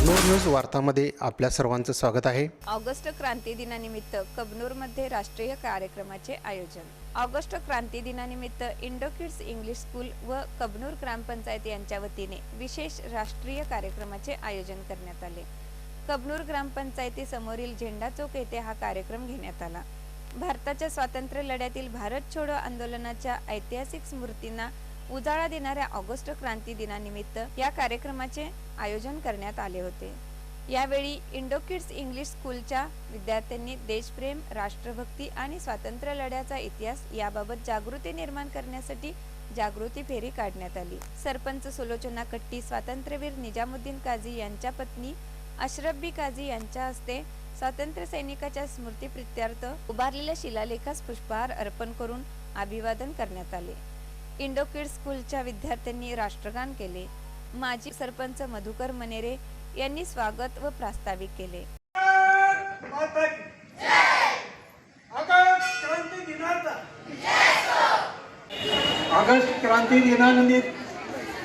Kabnur news वार्तामध्ये आपल्या सर्वांचं स्वागत आहे। ऑगस्ट क्रांती दिनानिमित्त कबनूरमध्ये राष्ट्रीय कार्यक्रमाचे आयोजन। ऑगस्ट क्रांती दिनानिमित्त इंडो किड्स इंग्लिश स्कूल व कबनूर ग्रामपंचायत यांच्या वतीने विशेष राष्ट्रीय कार्यक्रमाचे आयोजन करण्यात आले। कबनूर ग्रामपंचायती समोरील झेंडा चौक येथे हा कार्यक्रम घेण्यात आला। भारताच्या स्वातंत्र्य लढ्यातील भारत छोडो आंदोलनाच्या ऐतिहासिक स्मृतींना उजाळा देणाऱ्या ऑगस्ट क्रांती दिनानिमित्त या कार्यक्रमाचे आयोजन करण्यात आले होते। यावेळी इंडो किड्स इंग्लिश स्कूलच्या विद्यार्थ्यांनी देशप्रेम, राष्ट्रभक्ती आणि स्वातंत्र्य लढ्याचा इतिहास याबाबत जागृती निर्माण करण्यासाठी जागृती फेरी काढण्यात आली। सरपंच सुलोचना कट्टी, स्वातंत्र्यवीर निजामुद्दीन काझी यांच्या पत्नी अशरफ काझी यांच्या हस्ते स्वातंत्र्य सैनिकाच्या स्मृतीप्रित्यर्थ उभारलेल्या शिलालेखास पुष्पहार अर्पण करून अभिवादन करण्यात आले। इंडो किड्स स्कूलच्या विद्यार्थ्यांनी राष्ट्रगान केले। माजी सरपंच मधुकर मनेरे यांनी स्वागत व प्रास्ताविक केले। ऑगस्ट क्रांती दिनानिमित्त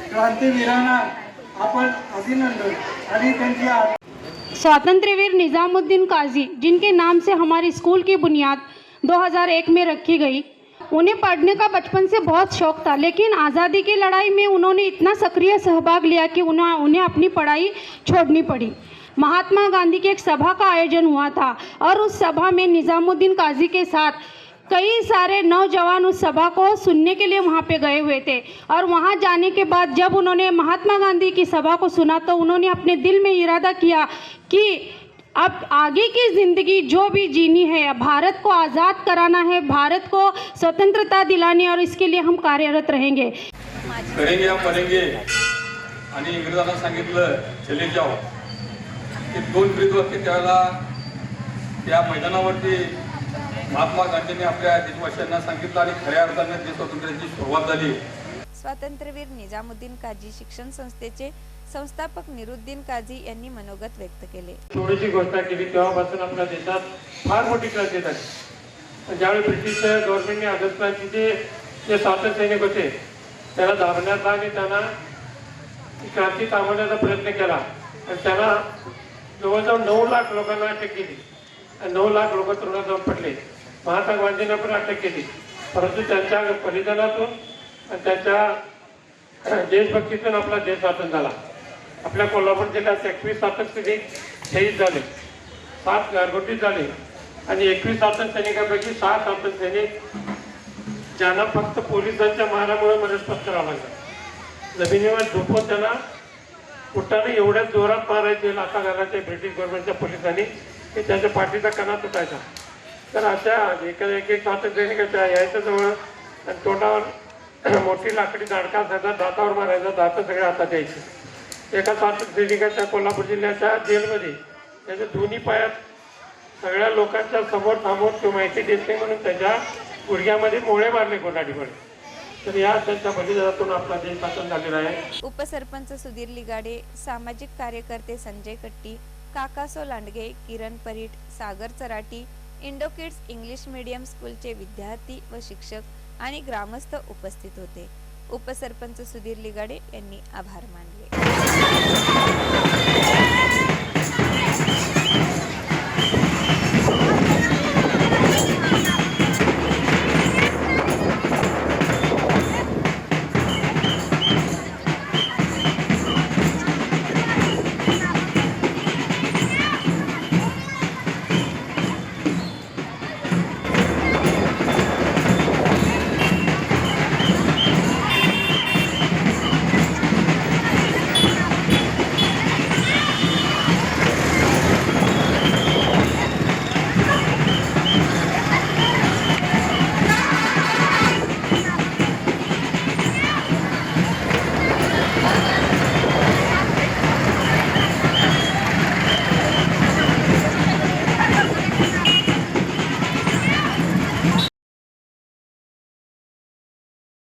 क्रांतीवीरांना आपण अभिनंदन आणि त्यांची स्वातंत्र्यवीर निजामुद्दीन काजी, जिनके नाम से हमारी स्कूल की बुनियाद 2001 में रखी गई। उन्हें पढ़ने का बचपन से बहुत शौक था, लेकिन आज़ादी की लड़ाई में उन्होंने इतना सक्रिय सहभाग लिया कि उन्हें अपनी पढ़ाई छोड़नी पड़ी। महात्मा गांधी की एक सभा का आयोजन हुआ था और उस सभा में निजामुद्दीन काजी के साथ कई सारे नौजवान उस सभा को सुनने के लिए वहाँ पे गए हुए थे। और वहाँ जाने के बाद जब उन्होंने महात्मा गांधी की सभा को सुना तो उन्होंने अपने दिल में इरादा किया कि अब आगे की ज़िंदगी जो भी जीनी है, भारत को आज़ाद कराना है, भारत को स्वतंत्रता दिलानी, और इसके लिए हम कार्यरत रहेंगे। करेंगे हम मरेंगे आणि इंग्रजांना सांगितलं चले जाओ। ते दोन ब्रीद वाक्य त्यावेळेला त्या मैदानावरती महात्मा गांधींनी आपल्या देशवासियांना सांगितलं आणि खऱ्या अर्थाने देश स्वातंत्र्याची सुरुवात झाली। स्वातंत्र्यवीर निजामुद्दीन काजी शिक्षण संस्थेचे संस्थापक निरुद्दीन काझी यांनी मनोगत व्यक्त केले। थोडीशी घोषणा केली तेव्हापासून आपल्या देशात फार मोठी क्रांती झाली। ज्यावेळी ब्रिटिश गव्हर्नमेंटने ऑगस्ट क्रांतीचे जे स्वातंत्र्य सैनिक होते त्याला दाबण्याचा आणि त्यांना क्रांती थांबवण्याचा प्रयत्न केला आणि त्यांना जवळजवळ 9 लाख लोकांना अटक केली आणि 9 लाख लोक तुरुंगात जाऊन पडले। महात्मा गांधींना पण अटक केली, परंतु त्यांच्या बलिदानातून आणि त्यांच्या देशभक्तीतून आपला देश स्वातंत्र्य झाला। आपल्या कोल्हापूर जिल्ह्यात 21 स्वातंत्र्य सैनिक शहीद झाले, 7 गारगोटी झाले आणि 21 स्वातंत्र्य सैनिकांपैकी 6 स्वातंत्र्य सैनिक ज्यांना फक्त पोलिसांच्या मारामुळे मरण करावं लागलं। जमिनीवर झोपून त्यांना कुठल्याने एवढ्या जोरात मारायचे लाथा घालायचे ब्रिटिश गव्हर्नमेंटच्या पोलिसांनी की त्यांच्या पाठीचा कणा तुटायचा। तर अशा एक स्वातंत्र्य सैनिकाच्या यायच्या जवळ आणि तोंडावर मोठी लाकडी दांडका असायचा, दातावर मारायचा, दात सगळ्या हातात यायचे। एका स्वातंत्र्य सैनिकाच्या कोल्हापूर जिल्ह्याच्या जेलमध्ये त्याच्या दोन्ही पायात सगळ्या लोकांच्या समोर थांबवून तो माहिती देत नाही म्हणून त्याच्या गुडघ्यामध्ये मोळे मारले कोणाडीमध्ये। तर या त्यांच्या बलिदानातून आपला देश स्वातंत्र्य झालेला आहे। उपसरपंच सुधीर लिगाडे, सामाजिक कार्यकर्ते संजय कट्टी, काकासो लांडगे, किरण परीट, सागर चराटी, इंडो किड्स इंग्लिश मीडियम स्कूलचे विद्यार्थी व शिक्षक आणि ग्रामस्थ उपस्थित होते। उपसरपंच सुधीर लिगाडे यांनी आभार मानले।